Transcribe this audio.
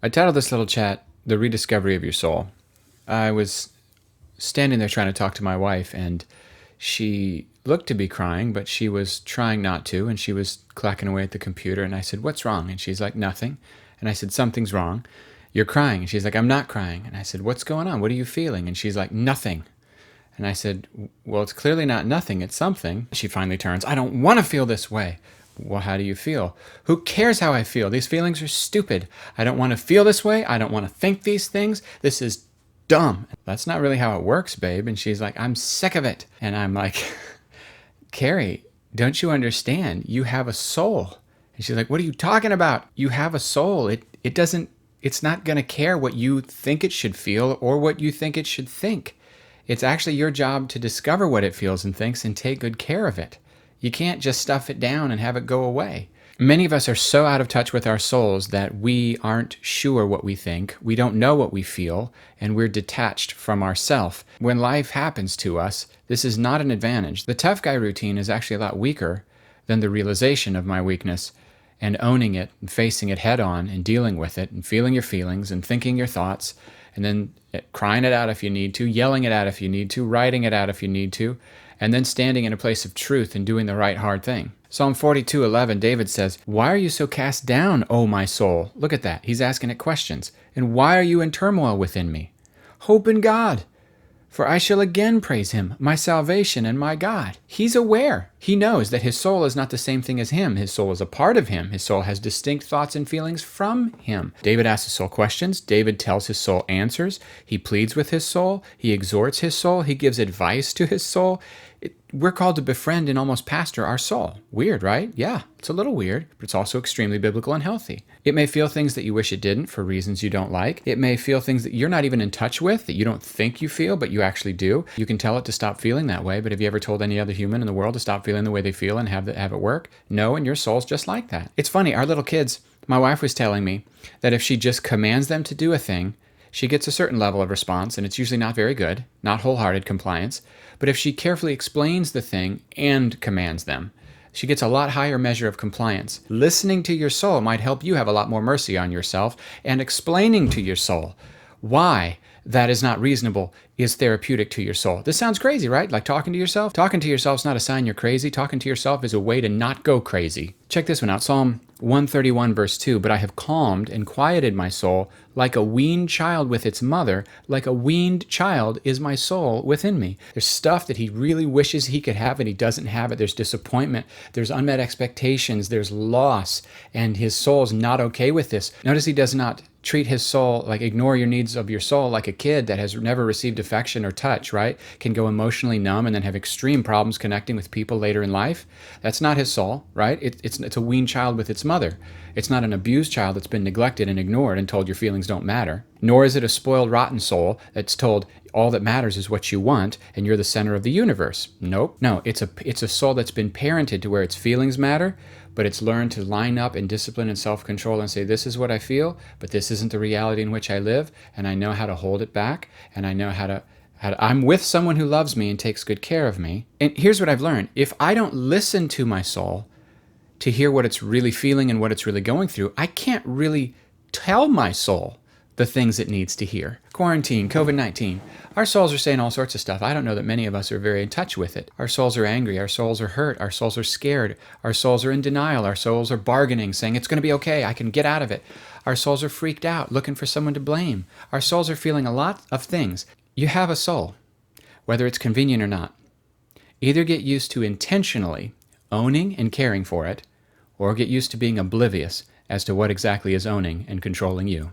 I titled this little chat, The Rediscovery of Your Soul. I was standing there trying to talk to my wife, and she looked to be crying, but she was trying not to, and she was clacking away at the computer, and I said, "What's wrong?" And she's like, "Nothing." And I said, "Something's wrong. You're crying." And she's like, "I'm not crying." And I said, "What's going on? What are you feeling?" And she's like, "Nothing." And I said, "Well, it's clearly not nothing, it's something." She finally turns, "I don't want to feel this way." "Well, how do you feel?" "Who cares how I feel? These feelings are stupid. I don't want to feel this way. I don't want to think these things. This is dumb." "That's not really how it works, babe." And she's like, "I'm sick of it." And I'm like, "Carrie, don't you understand? You have a soul." And she's like, "What are you talking about? You have a soul. It's not going to care what you think it should feel or what you think it should think. It's actually your job to discover what it feels and thinks and take good care of it. You can't just stuff it down and have it go away." Many of us are so out of touch with our souls that we aren't sure what we think, we don't know what we feel, and we're detached from ourself. When life happens to us, this is not an advantage. The tough guy routine is actually a lot weaker than the realization of my weakness and owning it and facing it head on and dealing with it and feeling your feelings and thinking your thoughts and then crying it out if you need to, yelling it out if you need to, writing it out if you need to, and then standing in a place of truth and doing the right hard thing. Psalm 42:11, David says, "Why are you so cast down, O my soul?" Look at that. He's asking it questions. "And why are you in turmoil within me? Hope in God, for I shall again praise him, my salvation and my God." He's aware. He knows that his soul is not the same thing as him. His soul is a part of him. His soul has distinct thoughts and feelings from him. David asks his soul questions. David tells his soul answers. He pleads with his soul. He exhorts his soul. He gives advice to his soul. We're called to befriend and almost pastor our soul. Weird, right? Yeah, it's a little weird, but it's also extremely biblical and healthy. It may feel things that you wish it didn't for reasons you don't like. It may feel things that you're not even in touch with, that you don't think you feel, but you actually do. You can tell it to stop feeling that way, but have you ever told any other human in the world to stop feeling the way they feel and have it work? No, and your soul's just like that. It's funny, our little kids, my wife was telling me that if she just commands them to do a thing, she gets a certain level of response, and it's usually not very good, not wholehearted compliance. But if she carefully explains the thing and commands them, she gets a lot higher measure of compliance. Listening to your soul might help you have a lot more mercy on yourself, and explaining to your soul why that is not reasonable is therapeutic to your soul. This sounds crazy, right? Like talking to yourself? Talking to yourself is not a sign you're crazy. Talking to yourself is a way to not go crazy. Check this one out. Psalm 131 verse 2, "But I have calmed and quieted my soul like a weaned child with its mother. Like a weaned child is my soul within me." There's stuff that he really wishes he could have and he doesn't have it. There's disappointment. There's unmet expectations. There's loss. And his soul's not okay with this. Notice he does not treat his soul, like ignore your needs of your soul, like a kid that has never received affection or touch, right? Can go emotionally numb and then have extreme problems connecting with people later in life. That's not his soul, right? It's a weaned child with its mother. It's not an abused child that's been neglected and ignored and told your feelings don't matter. Nor is it a spoiled, rotten soul that's told all that matters is what you want and you're the center of the universe. Nope. No, it's a soul that's been parented to where its feelings matter, but it's learned to line up in discipline and self-control and say, this is what I feel, but this isn't the reality in which I live, and I know how to hold it back, and I know how to I'm with someone who loves me and takes good care of me. And here's what I've learned. If I don't listen to my soul to hear what it's really feeling and what it's really going through, I can't really tell my soul the things it needs to hear. Quarantine, COVID-19. Our souls are saying all sorts of stuff. I don't know that many of us are very in touch with it. Our souls are angry. Our souls are hurt. Our souls are scared. Our souls are in denial. Our souls are bargaining, saying it's going to be okay. I can get out of it. Our souls are freaked out, looking for someone to blame. Our souls are feeling a lot of things. You have a soul, whether it's convenient or not. Either get used to intentionally owning and caring for it, or get used to being oblivious as to what exactly is owning and controlling you.